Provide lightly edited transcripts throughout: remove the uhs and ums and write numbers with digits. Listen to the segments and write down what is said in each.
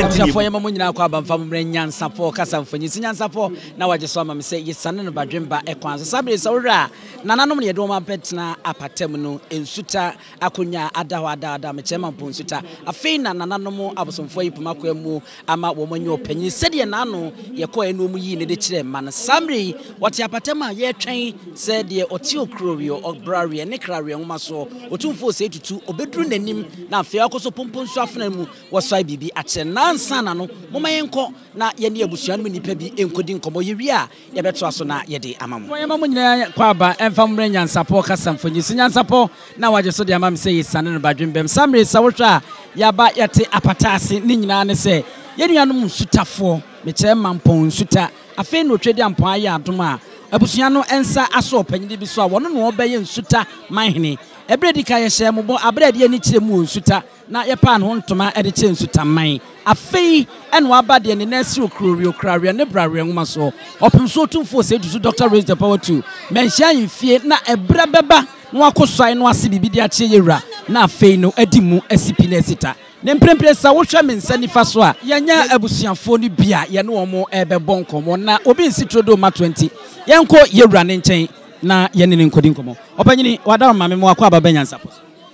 Abusuafo yema mo nyina kwa abamfa mo Nyansapo kasa mfanyi Nyansapo na waje so ama me se yesane no badwemba ekwan so sabre se wura nananom ne yedom apetna apatem no ensuta akonya ada me chema mpo ensuta afei na nananom abosomfo yipuma kwa mu ama wo manyi opanyi sede na ano ye ko enu mu yi ne de kire man samre wate apatem a ye twen se de oti okrorio obrare ne krare nwoma so Otumfuo Osei Tutu obedru nanim na afei akoso pompon so afena mu wasai bibi ache nansa na no moma yenko na ye ne abusua no nipa bi enkodi nkomo yewi a ye beto aso na ye de amamo fo yema mo nyina kwa aba emfa mre Nyansapo kasa mfanyi Nyansapo na waje so de amam se yesane no badwembem samre sawotwa yaba yete apatase ni nyina ne se ye nuanom nsutafo me kire mampon nsuta afei no twedi ampon aye adom a abusua no ensa aso opanyidi bi so a wono no obeye nsuta manhene ebredi ka ye hye mo abredi ani kire mu nsuta na ye pa no ntoma e de kire nsuta man afei eno abade ne nasi okrorio ne brare nwoma so opemso Otumfuo Osei Tutu Dr. Raise the Power to menhia yimfie na ebra beba no akosai no ase bibidi a kire yewura na afei no adimu asipi na sita ne mprempre sa wohwa mensa nifa so a yanya abusuafo no bia ye no omo ebebɔ nkomo na obi nsitrodo ma 20 yenko yewura ne nkyɛn na ye ne nkodi nkomo opanyini wada ma me mo akwa baba Nyansapo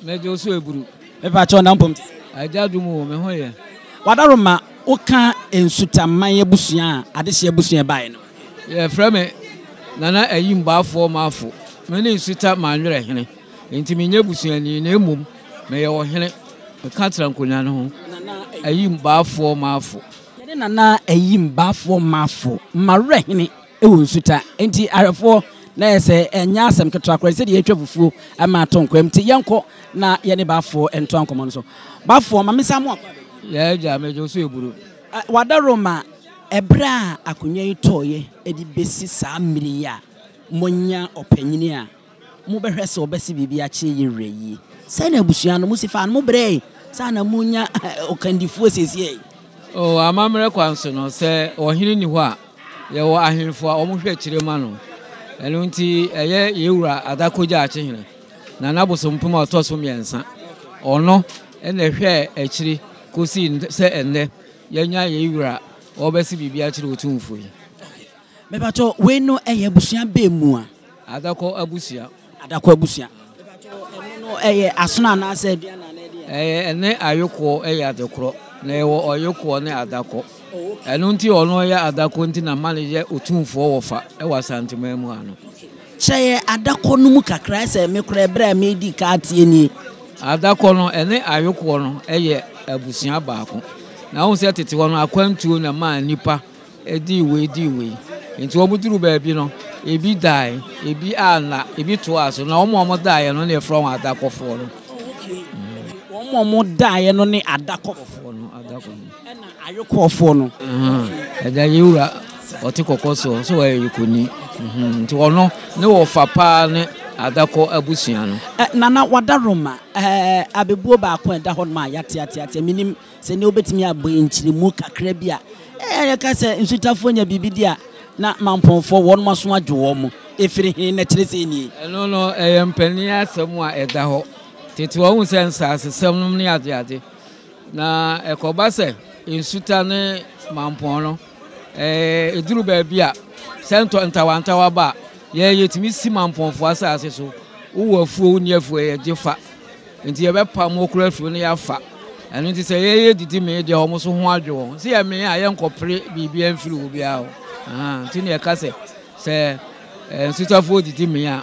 mejo so eburu eba cho na mpom ajadumu me ho ye wada ma oka Nsutamanhene abusua adehye abusua bae no ye frame nana ayimbaafo maafo me ne Nsutamanhene enti me nya abusua ni na emum me ye wo hene me ka tra nkonya no ho ayimbaafo maafo ye nana ayimbaafo maafo marehene ewo Nsuta enti arefo na yese enya asem keto akwa se de yetwa fufuo ama tonkwam ti yenko na ye ne baafo ento ankomo no so baafo ma mesa mo akwa ya ja mejo so eburu wada Roma ebra akonya itoye edi besi saa mmiri ya monya opanyini a mo behwe se obesi bibia che yereyi sai na abusua no musifa no mo bre sai na munya okandifuo sesie o amamre kwanso no se ohiri ni ho a ye wo ahemfo a omohwe kire ma no eno nti eye yewura adakoja achehene na nabosompum otoso miensa ono ene hwe akiri kosi se enne yenya yewura obesi bibia kire Otumfuo yi mebato we no eye abusua be mu a adako abusua mebato eno no eye asona na ase aduana na ene ayoko eye adekoro na ewo oyoko ne adako eno nti ono ya adako nti na manager Otumfuo wofa ewa Asantehene mu ano cheye adako no mu kakra se me kura bra me di ka tie ni adako no ene ayoko no eye abusua baako na won se tete wono akwantuo na ma nipa edi we nti obuduru ba bi no ebi dai ebi ana ebi to aso na omo dai no na from adako fo no omo dai no ne adako fo no ena ayoko fo no eja yewura otikokoso so wa yekoni nti wono ne wo fapa ne adako abusua no nana wada Roma abebuo ba ko enda ho ma yate minim se ne obetimi abo enchirimu kakra bia ka se Nsutafo nya bibidia na mamponfo won maso adwo mo efiri hin na kire se ni no empani asem a eda ho tete wo hu se nsasesem no ne ade na ekoba se Nsuta ne mampon no eduru ba bia sento ntawantawa ba ye yetimi si mamponfo asase so wo afuo ni afuo ye jefa enti ye bepa mo kura afuo ne yafa eno nti se ye didi me de ho so ho adwo se ye me aye nkopre bibia mfiri obi a nti ne ka se Nsutafo didi me a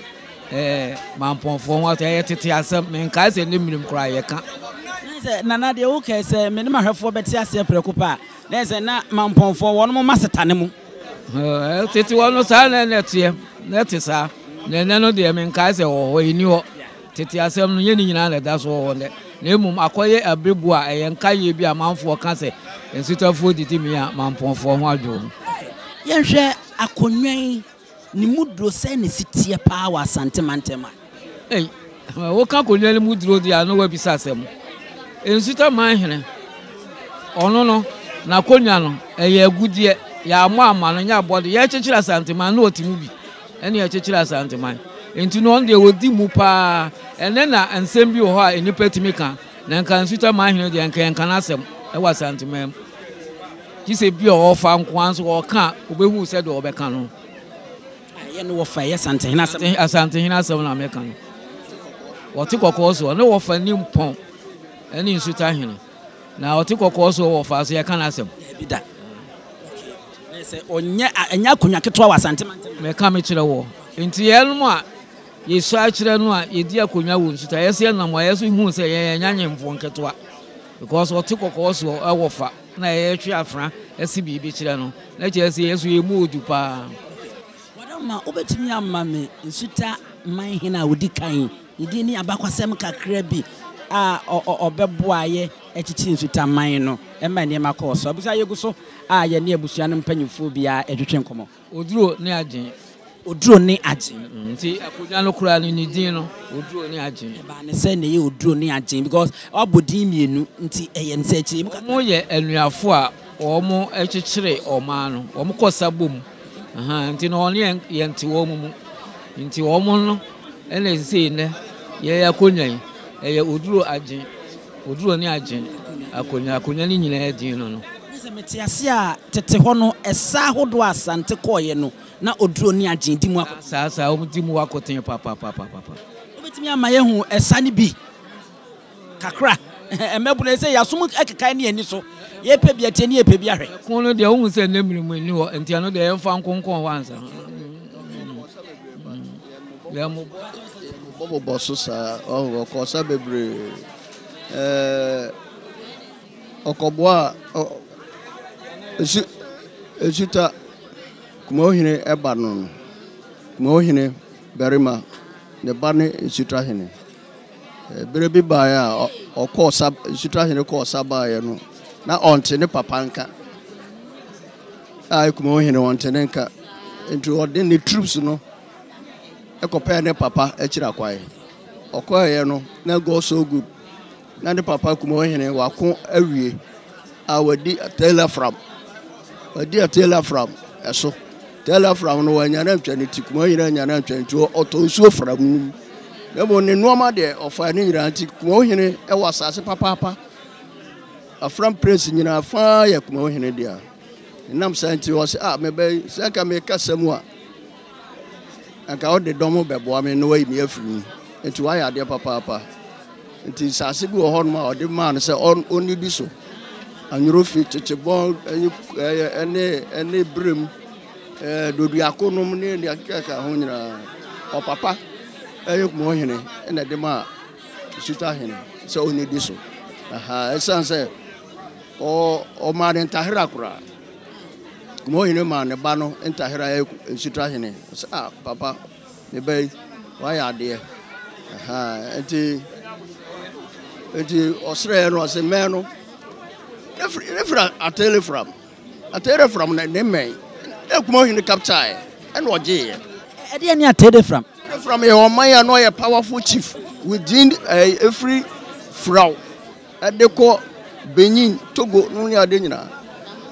mamponfo ho ata ye tete asem me nka se ne mirim kura ye ka nana de wo ka se me ne mahwefo beti ase prekopa na se na mamponfo won mo masetane mu tete wono sa na netie neti sa ne no de me nka se ho ini ho tete asem no ye ni nyina na da so ho ne na emum akoye abrebu a ye nka ye bi amanfo ka se Nsutafo didi me a mamponfo ho adwo yenhwe akonwan ni mudro se ne sitie pa wa Asantehene wo ka konwan ni mudro dia no wa bisa asem Nsutamanhene ono no na konwa no eye agudie ya ama no nya bode ye chechira Asantehene na otimu bi ene ye chechira Asantehene enti no onde wodi mu pa ene na ensem bi ho a enipa timi ka na nka Nsutamanhene de nka na asem e wa Asantehene say be ofa nkwan so o ka obehu se do obeka no aye no wo fa ye Asantehene Asantehene asem na meka no wote kokko so no wo fa ni mpon eni Nsutamanhene na wote kokko so wo fa so ye kana asem bi da okay say onye anya akonya ketwa wa Asantehene meka me kire wo nti ye no a ye so a kire no a ye di akonya wo Nsuta ye se na mo ye so hu se ye nyanye mfo nketwa because wote kokko so e wo fa na ye twa afra esi bibi kire no na kire se ye so ye mu odu pa wadama obetimi amma me Nsutamanhene a wodi kan idi ni abakwasem kakra bi a obeboaye echichi Nsutamanhene no ema ne makoso abusa yeguso a ye ne abusua no mpanyifo bia edwetwe nkomo oduro ne agyen nti akonya no kura ni din no oduro ne agyen ba ne se ne ye oduro ne agyen because obodin mienu nti eye nse echi mo ye anuafo a omo echichire oma no omo kosa bom nti no ne ye nti wo mu nti omo no ene se ne ye akonya eye oduro agyen oduro ne agyen akonya ni nyina agyen no se metiase a tete ho no esa hodo asante koye no na oduro ne agyen di mu akọ sa o di mu akoten papa obetimi ama ye hu esa ni bi kakra emebule se yasum ekeka ne ani so ye pe bia tie ne ye pe bia hwe ko no de o hu se nemrimu ni ho enti ano de emfa nkonkon wansa ya mo bobo bosso sa o ko sa bebre okoboa Nsuta Kumohene eba no Kumohene berima ne ba ne Nsutamanhene bere bi ba ya okosa Nsutamanhene ko saba ya no na onte ne papa nka ai Kumohene onte ne nka nti ode ne troops no ekopa ne papa ekira kwae okoye no na go so good na ne papa Kumohene wako awie awadi telegram wadi telegram eso telegram no wanyana ntwane Kumohene nyana ntwane to oto suo fram ebo ne noma de ofa ne nyira nti Kumohene e wasase papa afram prince nyina fa ya Kumohene dia nam santi wose mebe saka me kasam a aka ode domo bebo me no wa mi afiri nti wa ya de papa nti sase bi wo ho no ode man se oni bi so anyuro fi chechebon ene brim dodu akonom ne ne akaka ho nyina o papa Kumohene ene de ma Nsutamanhene se oni bi so esanse o ma de ntahira kura Kumohene ma ne ba no ntahira Nsutamanhene papa me be wa ya de enti osre no se me no Refra atele from ne men Kumohene capture and oje e de ani atele from your man no a powerful chief within every frau adeko Benin Togo no ya de nyina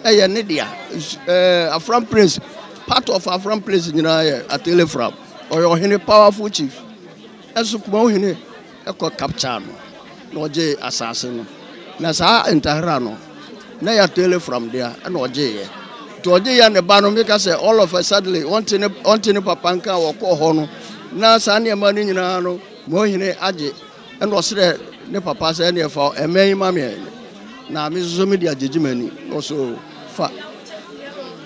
eye ne dia Afram prince part of Afram prince nyina atele from or your hene powerful chief eso Kumohene eko capture no oje assassin no na sa entahra no na ya tele from there and oje ye to oje ya ne ba no make say all of a suddenly want ne papa nka wo ko ho no na sa ne ma ni nyina no Kumohene age and osre ne papa say ne fa emen ma me na me so me dia jejimani no so fa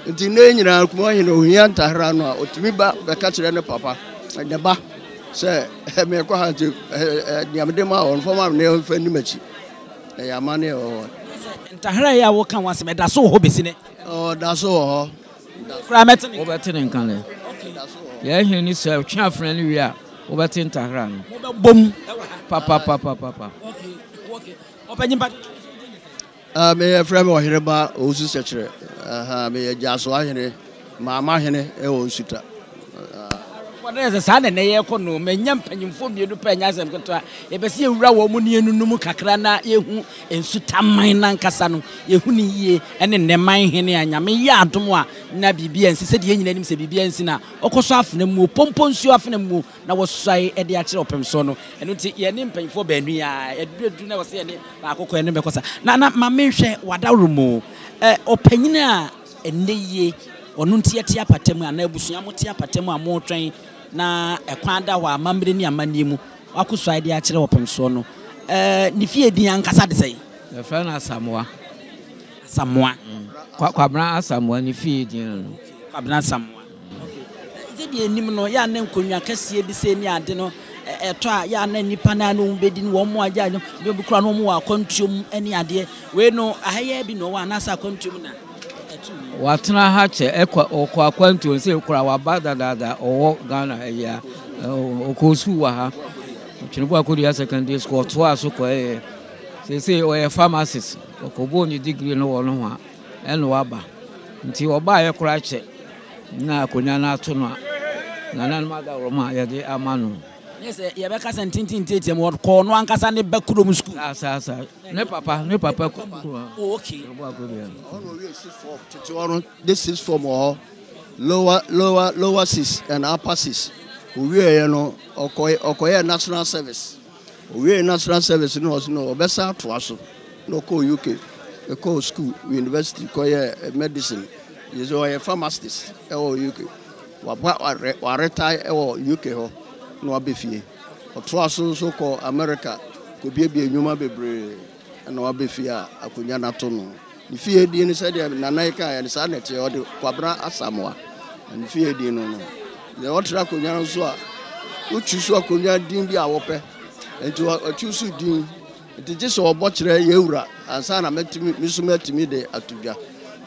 nti ne nyina Kumohene ohia ntahra no otumi ba be ka kire ne papa ne ba say me ko ha nti niamde ma on for ma ne fa ni machi ya ma ne o ntahra ya wo kan wase me da so ho besine da so ho kra metene wo betene nkan le ya hene ni so twa afra ni wi a wo betene ntahra no wo be bom papa okay opanyimba me frame o Hereba o su sekire me ya jaso ahene mama hene e o Nsuta There's a na ye kono menya mpanyimfo bienu pa nya asem keto yebesi ewura wo mu ne enunum kakra na yehu ensutaman na nkasa no yehu ni yie ene neman hene anyame ye adom a na bibia nsi se de nyina nim se bibia nsi na okoso afena mu pomponsu afena mu na wosai e de a kire opemso no eno ti ye ne mpanyimfo baanu ya edudu na wose ye ne ba akoko ene bekosa na ma mehwe wadarumo opanyina enne yie onu ntia tia patem ana abusua motia patem amotwen na ekwanda wa amambre ni amani mu wakuso ide a kire opemso no ni fie din ankasa de sei the friend Samoa Kwabra Samoa ni fie din no Kwabra Samoa okay de enim no ya na nkonwa kase bi se ni ade no eto a ya na nipa na no bedi ni wo mo agya no be bukura no mo wa kontuom ani ade we no ahaya bi no wa na sa kontuom na watena ha che ekwa akwantu se kura wa badadada owo Ghana ya okosu wa ha chinubu akodi ya secondary school to aso ko se o pharmacist okobo ni degree no wo no ha eno waba nti oba ye kura che na akonya na ato no na nan ma da roma ya de amanu yes ye be ka sentintin tete mo ko no ankasa ne bakuro mu school asa ne papa oh okay this is for more lower 6 and upper 6 we no okoye national service we national service no obesa to aso no ko UK ko school university ko medicine is a pharmacist UK wa retire UK ho no abefie oto aso so ko America ko biebie nyuma bebre na wabefie akonya nato no ni fie die ni se de nanaika ya ni sa nete o de Kwabra Asamoa ni fie die no le otra akonya so a uchusu akonya din bi awope enti ochusu din enti jeso obo kire yewura ansa na metimi misumatimi de atudwa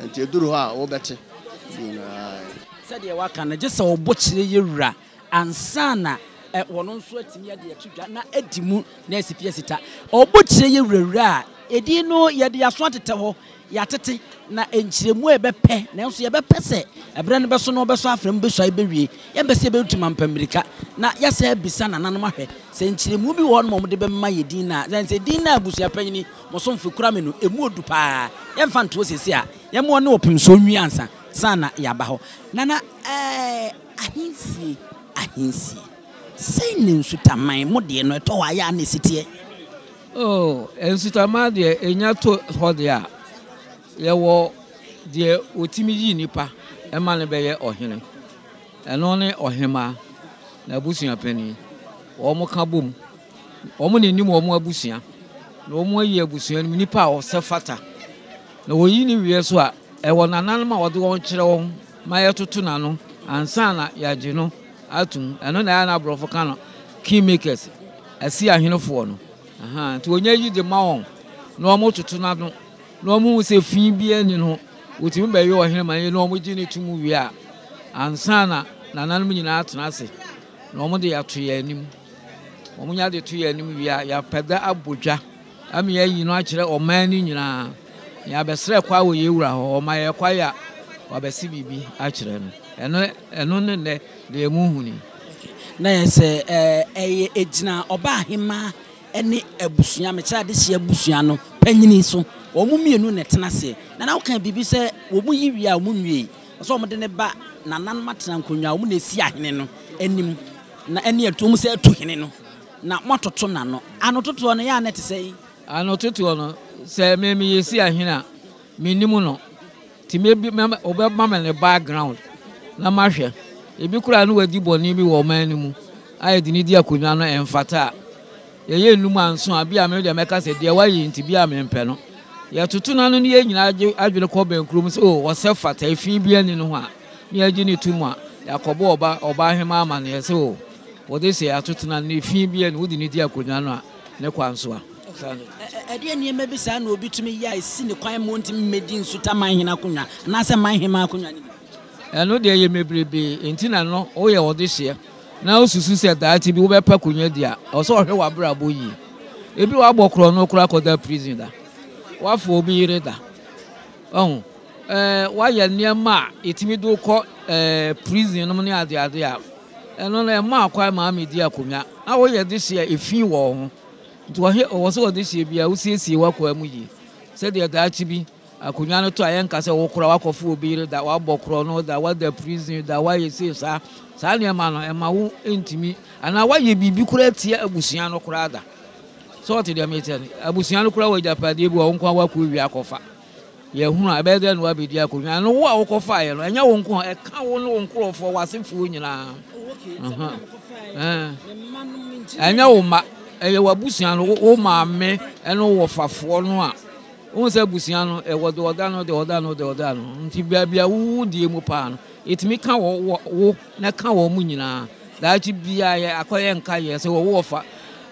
enti eduru ha wo bete se de waka na jeso obo kire yewura ansa na wono nso atimi ya de atudwa na edimu na esipie sita obo kire yewura edi no ye de aso atete ho yatete na enchiremu ebepe na nso yebepe se ebre ne beso no beso afrem beso ibewie ye bese betuma mpamirika na yasa bisa na nanom ahwe se enchiremu bi wo no mo de be ma yedin na se din na abusua panyini mo so mfekura me no emu odu pa ye mfa nto sesi a ye mo ne opimso nwi ansa sana yaba ho nana ahinsi se ne Nsutaman mo de no eto wa ya na sitie Nsutaman de enya to hode a yewo de otimi yi nipa ema ne beye ohene eno ne ohema na abusua pani wo mo ka bom wo mo nenim wo mo abusua na wo mo yi abusua nipa o sefata na wo yi ni wie so a ewo nanan ma wo de won kire won ma yetoto na no ansa na yaje no atum eno na ya na brofo ka no key makers asi ahenefo no nti onya yi de ma won na wo mo tutu na no no mu se fi bia ni no otimi ba ye ohene man ye no mo gi ni tumu wi a ansa na nanan mu nyina atena ase no mo de ya to ya anim o mo nya de to ya anim wi a ya peda abodwa ami ya yi no a kire o man ni nyina ya besre kwa wo ye wura ho o ma ye kwa ya wa besi bibi a kire no eno ne de mu huni na yese ejina oba ahema ene abusua me kira de hye abusua no panyini so omu mienu ne tenase na wokan bibi se omu yiwi a omu nwie so omu de ne ba nanan matena nkonwa omu na esi ahene no anim na ene atum se atu hene no na mototo na no anototo no ya na te sei anototo no se me yesi ahene a menimu no ti me bi obeba me ne background na mahwe ebi kura no wadi boni bi wo man ni mu ayedi ni di akonwa no emfata ye num anso abi a me de meka se de wayi nti bi a me mpe no ya tutu na no ne ye nyina adwene ko bankrum se o wo se fata efi bi ani no ho a ne agi ni tumu a yakobo oba ahema ama ne se o wo de se ya tutu na ne efi bi ani wo di ni di akonwa no a ne kwanso a ade ne me bi sa na obi tumi ya esi ne kwan mo nti mmedi Nsutamanhene akonwa na se manhema akonwa ni eno de ye mebrebe enti na no o ye wo de hye na osusu se daati bi wo be pa konwa dia o so hwe wa brabo yi ebi wa gbokro no kura koda prison da wa fo obi yire da wa ye niam a etimi do ko prison no ne ade a eno na ma akwa ma me di akonya na wo ye this year efi wo ho to wo so this year bia wo siesie wakwa mu yi se de da achi bi akonya no to ayen ka se wo kura wakofo obi da wa bokro no da wa the prison da wa ye se sa ne ma no e ma wo entimi ana wa ye bibi kura tie abusuan no kura da so what dey meet abusuan no kura wo japade bi wo nkwa wakwa wi akofa ye hunu abede no abedi akonya no wo akofa ye no enya wo nko e ka wo no nkrofo wasefo nyina enya wo ma eye wabusuan no wo ma me eno wo fafo no a wo se busuan no e wo de oda no nti bia wo die mu pa no etimi ka wo na ka wo mu nyina da chi bia ye akoye nka ye se wo fa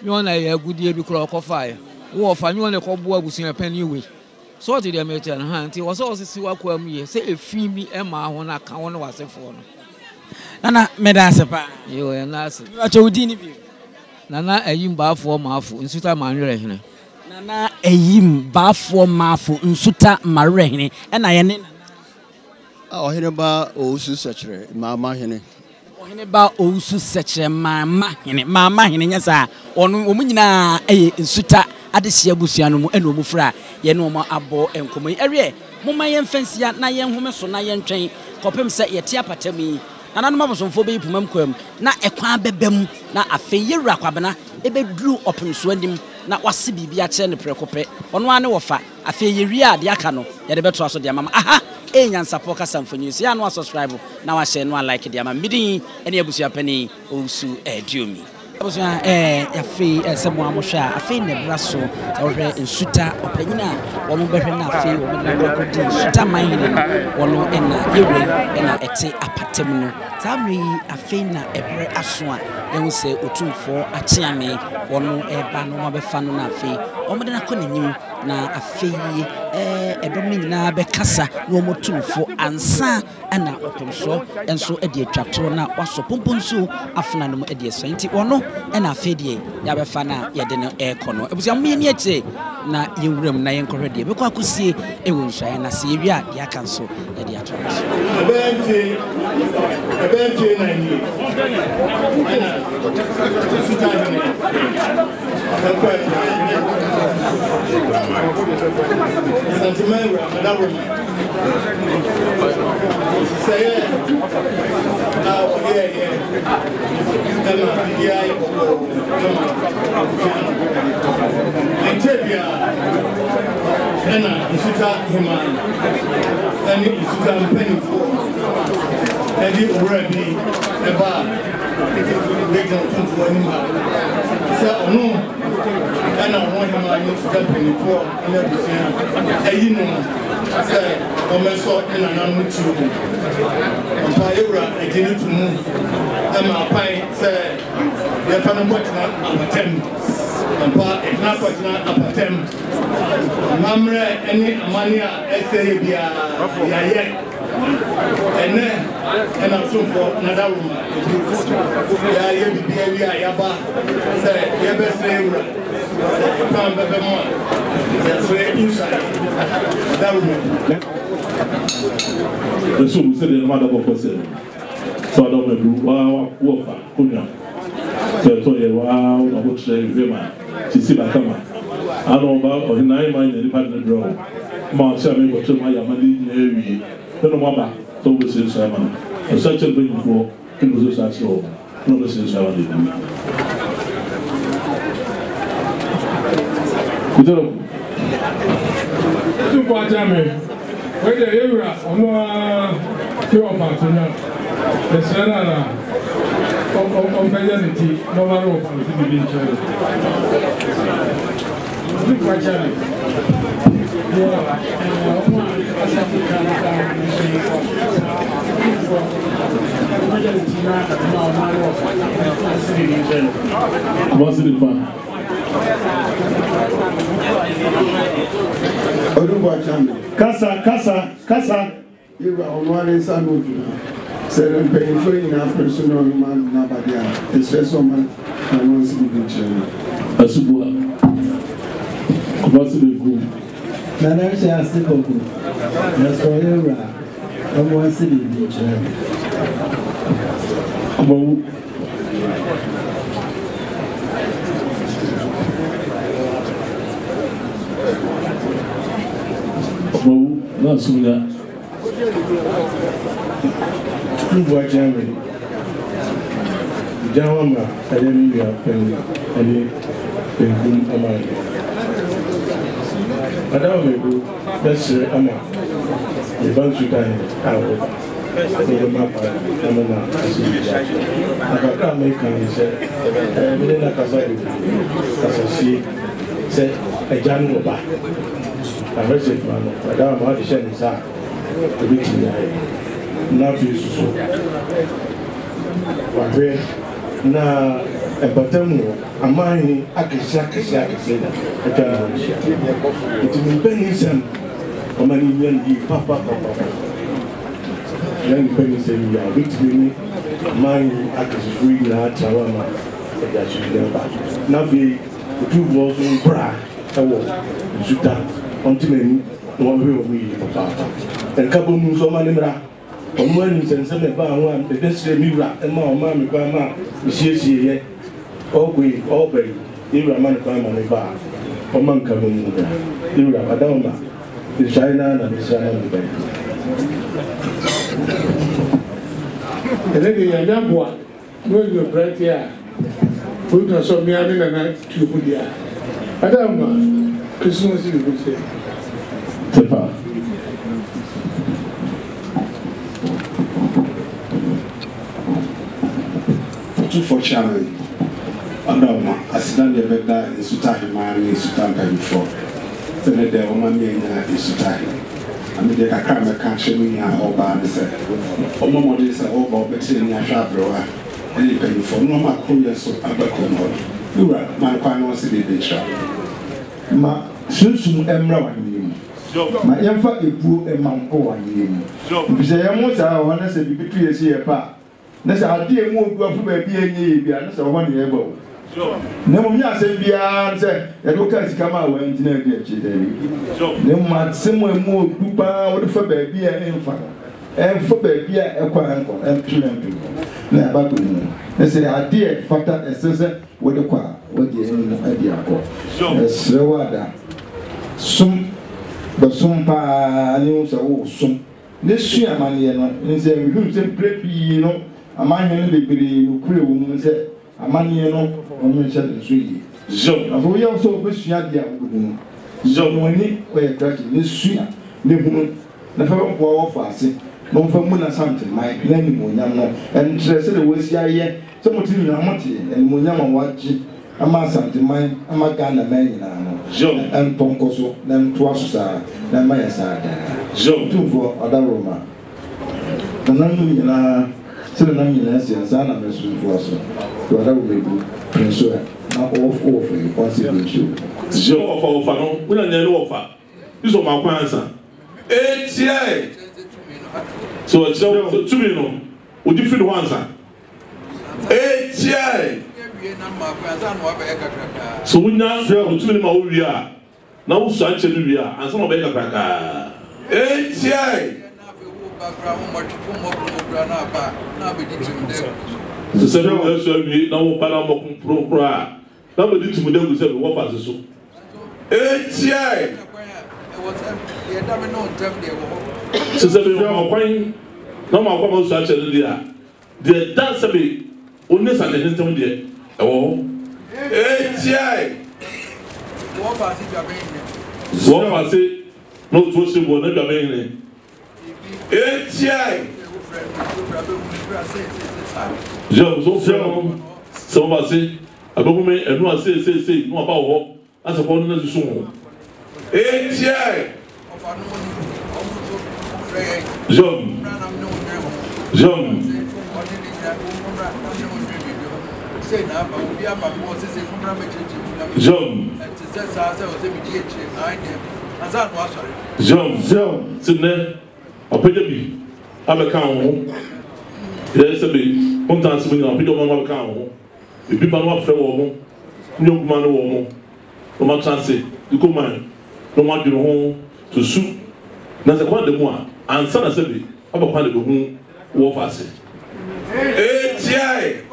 nyo na ye agudie bi kro okofa ye wo fa nyo ne ko bo abusuan pani we so what dey meet na ha nti wo so sisi wakwa mu ye se efi mi e ma ho na ka wo no wasefo no Nana medasepa yo ya nase acho udini bi nana ayim baafo maafo Nsutamanhene nana ayim baafo maafo Nsutamanhene ena ye ne ohene ba ousu sechere mama hene ohene ba ousu sechere mama hene nyasa onu omunyina eye Nsuta adehia busuano mu ena omufra ye ne omo abo enkomo ewe moma ye mfansia na ye nhome so na ye ntwen kopem se ye tia patami nana no mabosomfo be yipumam kwam na ekwan bebem na afeyewura kwabena ebeduru opemso anim na wase bibia kire ne prekope ono ane wofa afeyewi a de aka no ye de beto aso de mama aha Nyansapo kasa mfonyusi ya no subscribe na wa share no like de mama midin ene abusua pani Osu Eduomi abusua ya fe sebo amohwa afe ne braso ohwe Nsuta opanyina wo mo behwe na afe wo mo na kokodi Nsutamanhene wono ena yewe ena ete apatem no samri afe na ebre aso a ye se Otumfuo achiame wono eba no mabefa no na afe wo mo de na konanyim na afe edomi nyina be kasa no Otumfuo ansa ana opemso enso edi atwato na waso pomponso afuna no edi eso nti wono ena afe die ya befa na ye de no ekono ebusia mo ni eche na yewuram na yenkohwe die be kwa kusie ewo nso na se yewi a dia kanso ye de atwato Ebenti na ni Asantehene madam say Nsutamanhene and Nsutamanhene Eddie already about they don't come for anymore. So no, and I want him to step in for and everything. You know, say, I'm so in an amateur. And Appiah, I didn't to move. And my pie said, they're trying to watch an attempt. And part is not watching an attempt. Mamre, any money, I say, yeah. And then, and I'm so for another room. Yeah, you be a yaba. Say, you best say, come back more. That's where inside that room. The soul said in mother of us. So I don't know, wow, walk, Kunya. So I told you, wow, I would say, Vima, she see my camera. I don't know about 9 months in the partner draw. Marcia, go to my Yamali. No mama, so we say Simon. A such a big for in the social show. No, this is how I did. Two Pajame, where the area on pure partner, the Serana of Benedity, no matter what the division. Two Pajame. What's it fun? Kasa. You are one son of you. Seven paying for enough personal man, nobody. The stress of man, and once in the picture. Asubua. What's it good? Nana shall stick up. That's for you. I'm once in the picture. na sunya Nuwa Germany Jawama ayemi ya pen ani penkum amane Adawa mebu besre ama Ebansu dai awo so mapa amana akaka make say me na kasasi say ejanu ba avese mano Adawa ma de sheni sa ebiti ya na fi susu wahwe na ebatamu amani akisia na etana nsia itimi benisem omani nyendi papa yani benisem ya bitimi amani akisifui na atawama ejashindeba na fi Otumfuo so bra ewo Nsuta ontimeni no hwe omi papa enkabo mu so mani mra omwani sense me ba ho am bedesre miwra ema o ma me ba ma misiesie ye ogwe obey miwra man kwa ma me ba o man ka mu da miwra adama the China na the China me ba elege ya nyabwa no yo bratia Put some young and to put ya. Adama, Christmas you would say. Tepa. For chairman, Adama, Asantehene Beda in Nsutamanhene in Nsutamanhene before. Then there woman in Nsutamanhene. I mean, they can come and catch me or by the set. Omo is a over between Yashabroa. Any penny for no more couriers of Abacono. You are my final city nature. Ma Susum Emra one my emfa a poor and Mount Owen. Because I almost want to say between a year apart. That's our dear move go for baby and ye, and so 1 year ago. No, me say beyond say, the locals come out when dinner get you. No, my somewhere more Dupa or for baby and infant. And for baby a quantum and children. Never good. They say, I dear factor a sister with the qua, what the idea for. Slower some, but some pa news are some. This year, money and say, we don't say, preppy, a man and the crew woman said, a money and woman said in 3 years. So, we also wish you had the afternoon. So, when he were crashing this year, the woman, the fellow power fasting. No for Muna something, my name Munyama, and said the way here, somewhat in Yamati, and Munyama watch, a mass something mine, a Magana man, and Poncoso, then Twasa, then my side. So, two for Adaroma. The name still none in essence, and I'm a swim for us. To other way, Prince, not off, possibly you. So, for Fano, we don't know offer. This is my answer. 88. So it's 2 million. Would you feel one, sir? 88. So we now feel 2 million. Now, such a new year, and some of the cracker. 88. The 7 years will be now Panama Pro Cry. Nobody to me say what was so. 88. So say no ma kwa so ache dia the dance be only sa de ntem dia ewo wo pasi no to se bo na ga me so pasi abogu me enu ase no aba wo ase ko no na su ho Jom. Sydney, a pedigree. I'm a cow. There's a bit. One time, I'll be on my cow. The people are fair woman, young man or woman. No more chance, you go mine. No more to home to suit. That's a quite the one. And son of Sebby, I'm a quite a good war fast. ATI.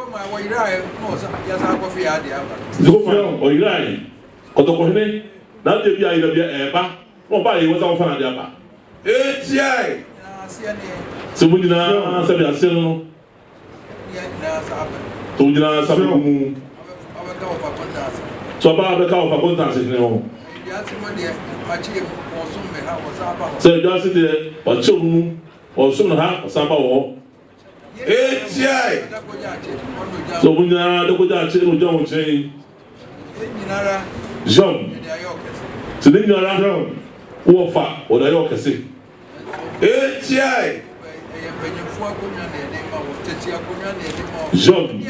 Or Iran. Or the Kohine, now they be either a bar or buy was our fan of the upper. ATI. Subunina sabi aseno. Subunina sabi mu. So ba be ka of accountant ne ho. So just the ochomu osum ha osamba wo. ATI. So bunya de ko ja che no John chen. John. So ni nyara wo fa o da yo kese. ATI. John.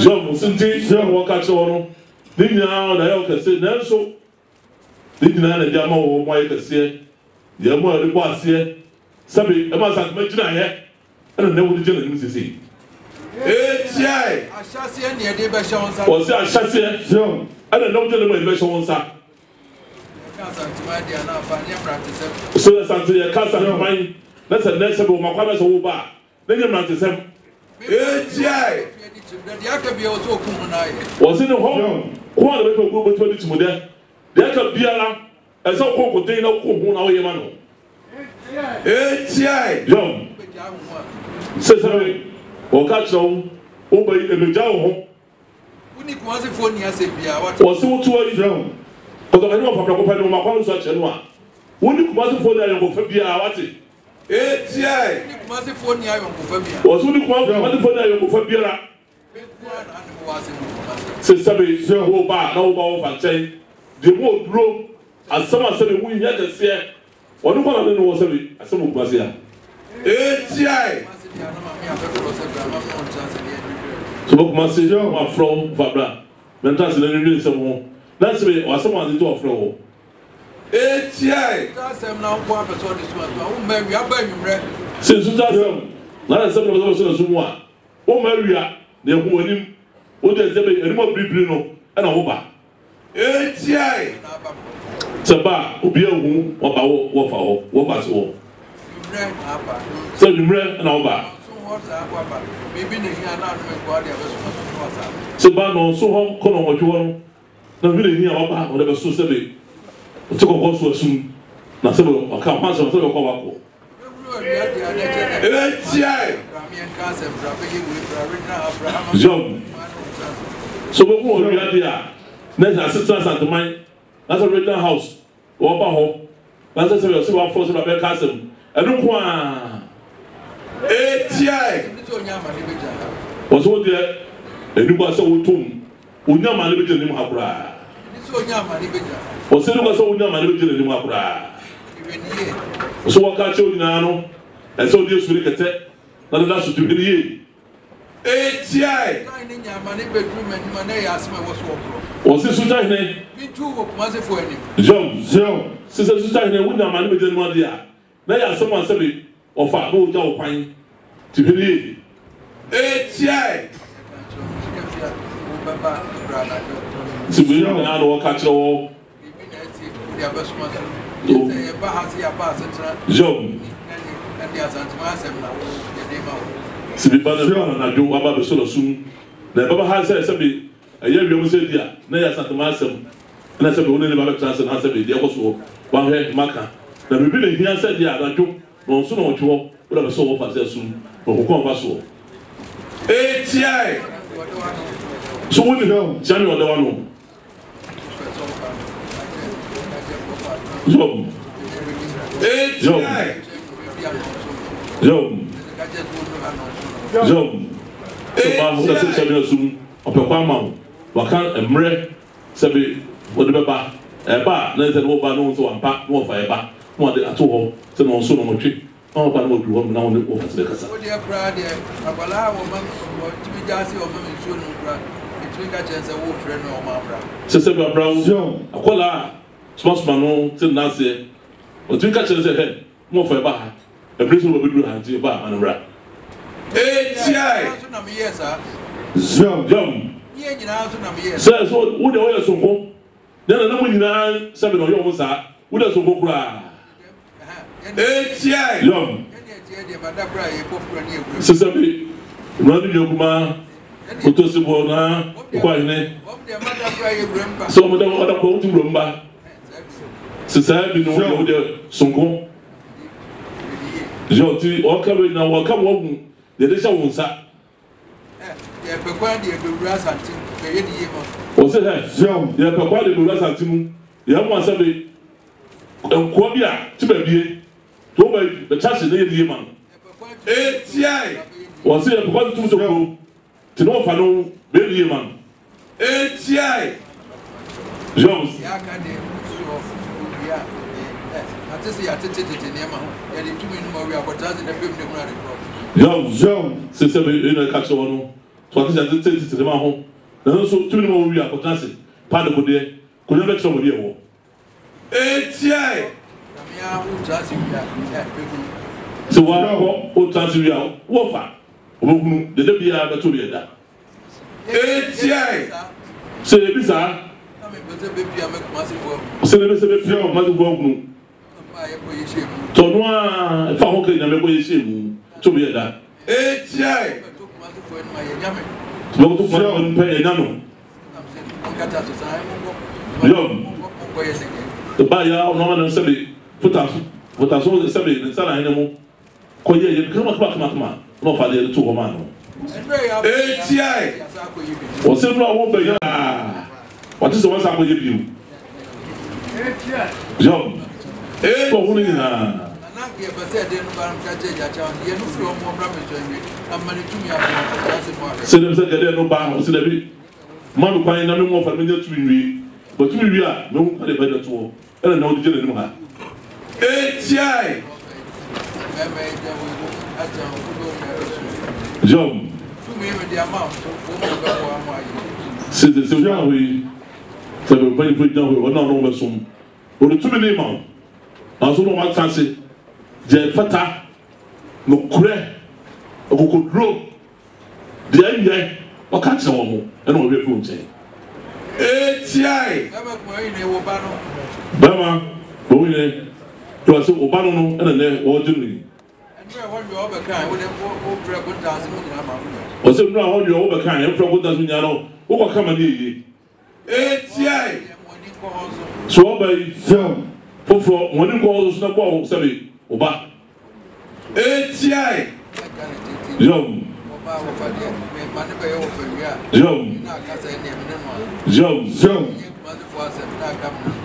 John sinti John wo ka che wono. Ni nyara o da yo kese na so. Ni nyara na dia ma wo mo ye kese. Dia mo ri kwa ase. Sabi e ma sa ma gina he. Ana na wo di gina ni sisi. ATI. Ashase ne de be shawonsa. O se ashase. John. Ana na wo gina mo be shawonsa. So Asantehene kasa man na se na se bo makwa na se wo ba na nyam na tesem ATI de aka bia o so kun na ye o se ne ho ko na be ko bo to di timude de aka bia la e se ko ko tin na ko hu na wo ye ma no ATI yo se se o ka cho o ba yi e ja wo ho uni ko ase fo ni ase bia wa o se wo to yi yo Oto kani wa papa ko pa no ma kwa so che no a woni kuma se fo na yo ko fa bia wate ATI ni kuma se fo ni ayo ko fa bia o so ni kuma se fo na yo ko fa bia ra se sabe se wo ba na wo ba wo fa chen de mo duro asama se be wu nya kese onu ko na no wo sabe asama kuma se ya ATI so kuma se yo ma from fabra mentas na ni se mo that's me or someone into a flow. ATI. Since 2000, not as some of those in Sumwa. Oh, Maria, they who were him, what does there be any more Biblino and a hoba? ATI. Saba, Ubia, who, what was all. So you read an hoba. Saba, no, so home, colonel, what you want. Na vile ni awaba o de so sebe o to ko so asum na sebe o ka pa so sebe ko wako Job so bo ko wi adia na assistant Santoman na so original house o ba ho na so sebe o se wa force ba be ka sem enu ko a ATI o so de enu ba so wo tum onya ma le be jeni mu hakura o se no so onya ma le be jeni mu hakura so waka che onya no e so die suri kete na da so tu bi ye ATI o se Nsutamanhene John se Nsutamanhene onya ma le be jeni mu dia na ya so ma se be o fa no ja o kwan ti bi ye ATI si we na no ka kire wo Job si bi ba na do wa ba be so sum na baba ha se be aye wiam se dia na ya Asantehene asem na se be woni ne ba be transe na se be dia ko so wa he maka na bibi ne hia se dia na do no so no two wo da be so wo fa se sum ko ko fa so ATI so when you Jamie on the one Job so ba mo se Jamie asum opekwa ma wa kan emre se be wo de ba e ba na ze wo ba no so ampa no fa e ba mo de ato ho se no so no mo twi o ba no du ho na wo ne wo fa se kasa wo de kra de akwala wo ma ti bi jasi o ma mi so no kra se se ba brown akola small no tin na se o tin ka chere se he mo fa ba ha e place wo be duru ha ti ba anura ATI so na me yesa jom ye nyina so na me yesa so wo de wo ye sonko na mo nyina se be no yo mo sa wo de sonko kura ATI jom se se be no ni yokuma Otosi bona kwa hine so mo da ko tu romba Sister, you know, the Songo. Joti, or come now, or come home. The Desha won't say. Was it that? They have acquired the Ras Antimu. The other one said, Quabia, to be the church in the man. Was it a point to go to know if I know baby man? Jones. Jones, sister, in a catch on. So I think I to the home. Then also 2 more we are for dancing. Part of the day, could you make some of you? So what chance we are? What far? The day we are to be that. Say the bizarre. Say the pure Mazu. Tonua, if I walk in a way, to be that. Look to pay a nano. The buyer, no one else put us all the Sabi and Sana animal. Koye, come back, no for the 2 Romano. Or several won't be. What is the one I will give you? Job. For who is so them said there no bar, so there man quite no more familiar to me, but we are no better to and no the general. Job. Since the Silver we several very good down, we're not over some. Or the 2 million man. I saw no one fancy. The fata no cray. I could grow. The idea, what can't you want? And what we're going to say. Bama, but we to us Obano and then ordinary. Was it now you overcome and from what doesn't know? Overcome a day. So by film. For when you go to the ball, say, Oba. Jom.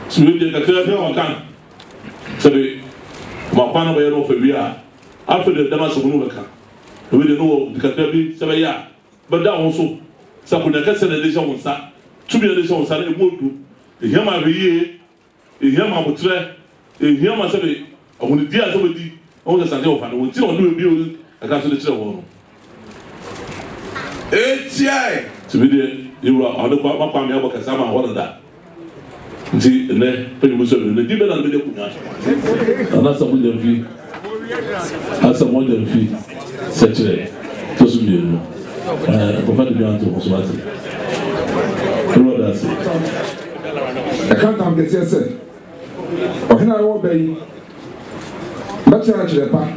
So we did a clear can. Say, my partner by your offer. After the Damas of Nuka. We didn't know the Caterby, Savaya. But that also, Sapuna Cassan edition was that. 2 million on Sunday wood. The Yama every year. A Yama would try a Yama Sabi, or when the dear somebody on the Sunday of and will still do a bill against the children. To be there, you are on the Papa Casama, all of that. See, and then pretty much the different and the Puna. And that's a wooden fee. That's a wooden fee. Such a possible. I prefer to be on to Mosmati. I can't have the sense. Or can I obey? But I actually, Papa.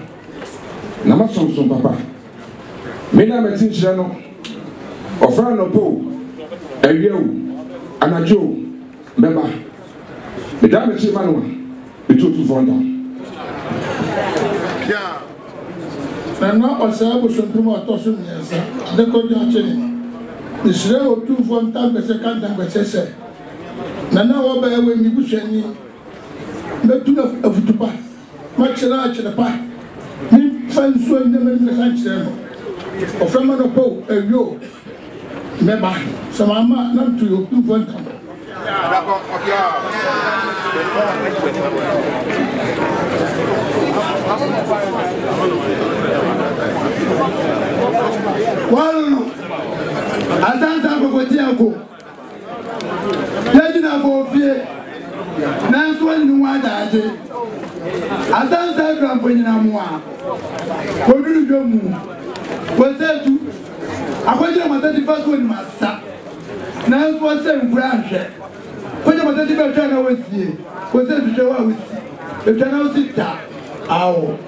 Namason, Papa. Mena Metin Channel. Or Fran Opo. A you. And a Joe. Member. The damage manual. The 2 Fonda. Yeah. And now, I say, I was some more tossing. Yes, the Kodia. The Shreo 2 Fonda, the second time, but say. Nana wa ba we ni bushani betuna afutupa machira achirapa ni fanso ni me sanchire no oframa no po eyo meba samama na to you 2 Fonda wal azanza bokotiako Yajina Bofie, Nancy one Wadaje, Asansa Grampoina Moa. What do you do? Was there to? I want you to the first one, Master. Nancy was saying, branch. What you want to do? China with you. Was there to show with the general sister? Ow.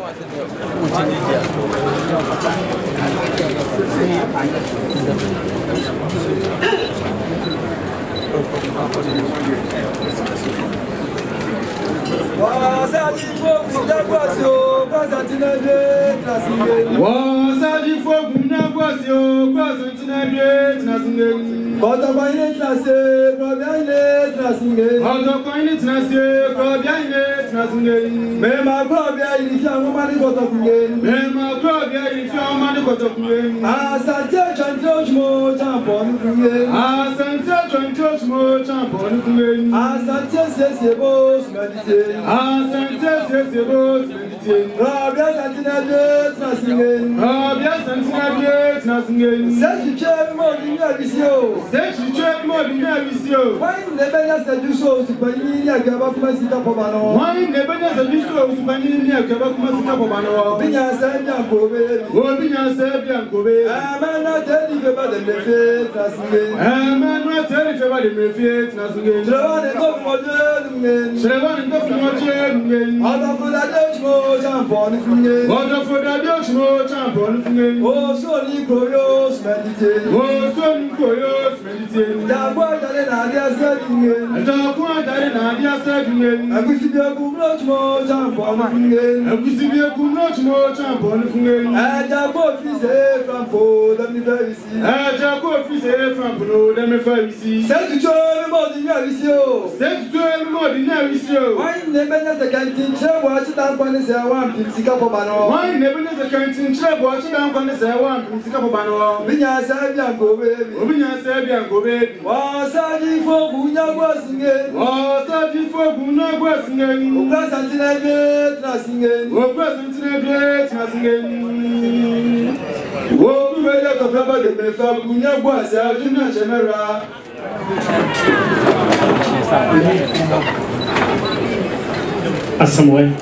Asamwe,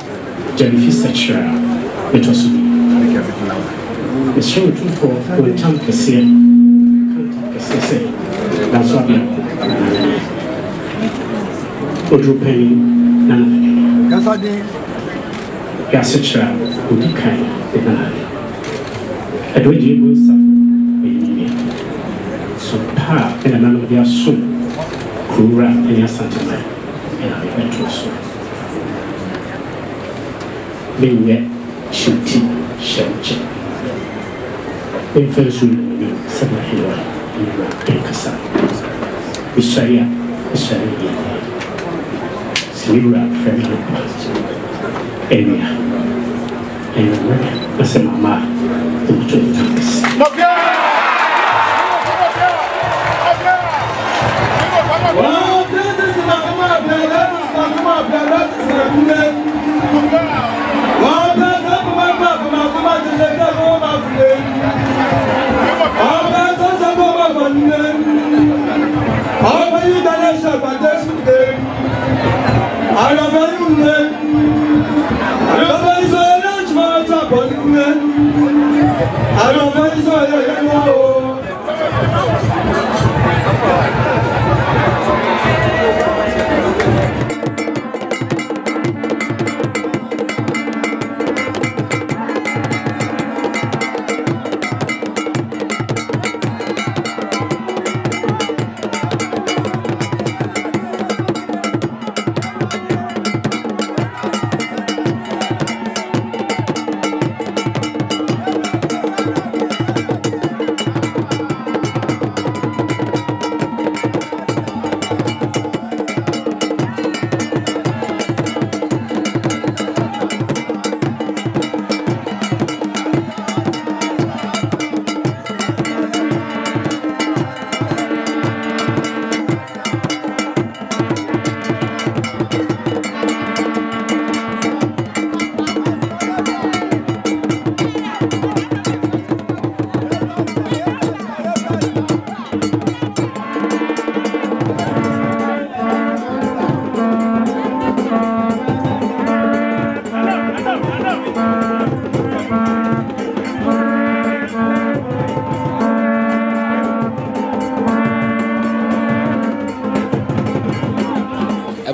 Jennifer Setcher, it was me. The show Otumfuo will come to see. That's what I'm Odrupeni, Nana. Setcher, Hon.ken, Nana. I don't even suffer. So, Pa, and another of their soul, Kura, and Asantehene, and I went to so. Menye shuti shenche infesu ni sana hiwa ni kasa isaya sibira family area nasema mama mtu tanks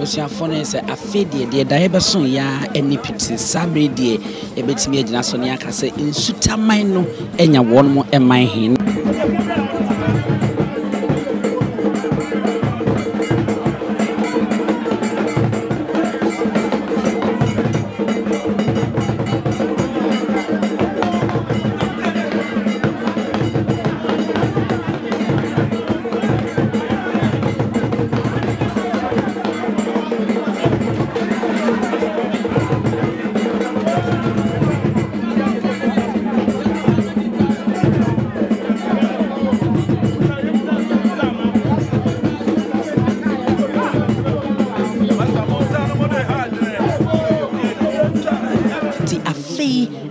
abusuafo no sɛ afedie deɛ da yɛbɛso ya ani piti sabre deɛ yɛbɛtumi agyina so ne aka sɛ nsutaman no anya wɔn mo ɛman hen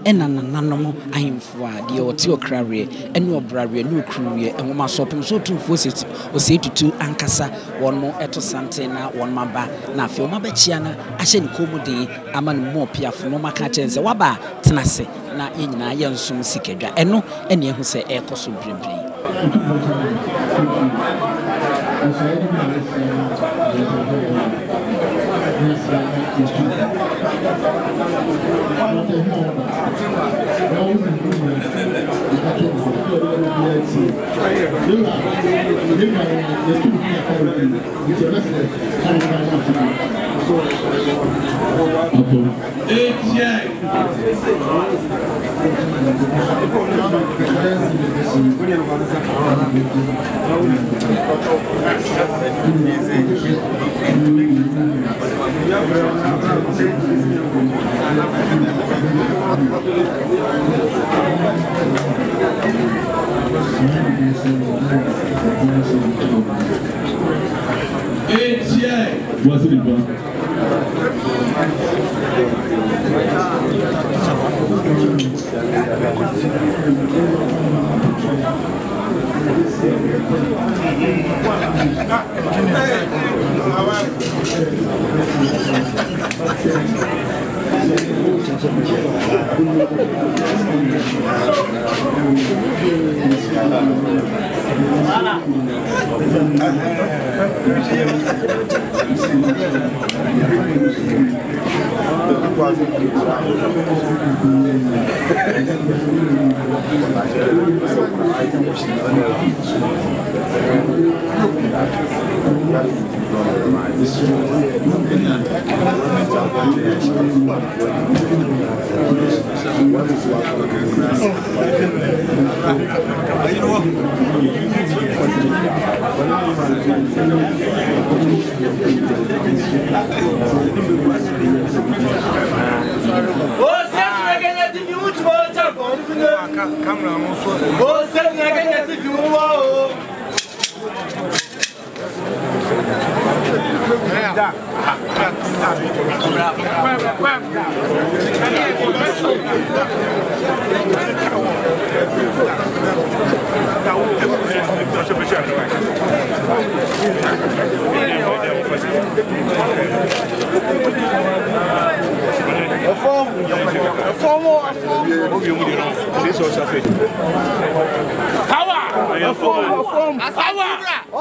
ena nananom ahemfo a de ɔte okrare ene obrare ne okruwe enwoma so pem so Otumfuo Osei Tutu ankasa wɔn ɛto sante na wɔn maba na afi wɔn abɛkyia na ahyɛ ne komuden ama ne mu Appiah no maka kyɛnse waba tenase na yenyina yɛ nsom sikadwa ɛno ene ehu sɛ ɛkɔ so brɛbrɛ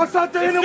Asantehene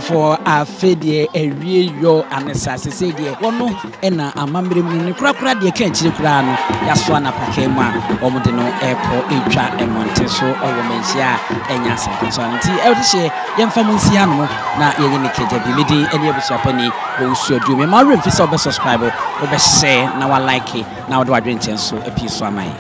for a fedie a real anesase say dear one ena amamre mu ne kura de kan chire kura no yaso na pakema omo de no airport etwa emonte so owomensia enya sankoto anti e yemfa mu nsia no na yenye ne keja bi medi ene abusuapani wo suadu me ma remfi so be subscribe wo be share na wa like na wo do adwen chenso epi so amai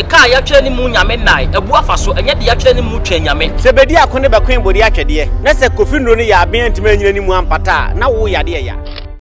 Car ya twani mu nyame nai ebu afaso enye de ya twani mu twa nyame sebedi akone be kwen bodi atwede na se kofi nro ne ya aben ntime nyina ni mu ampata na wo yade ya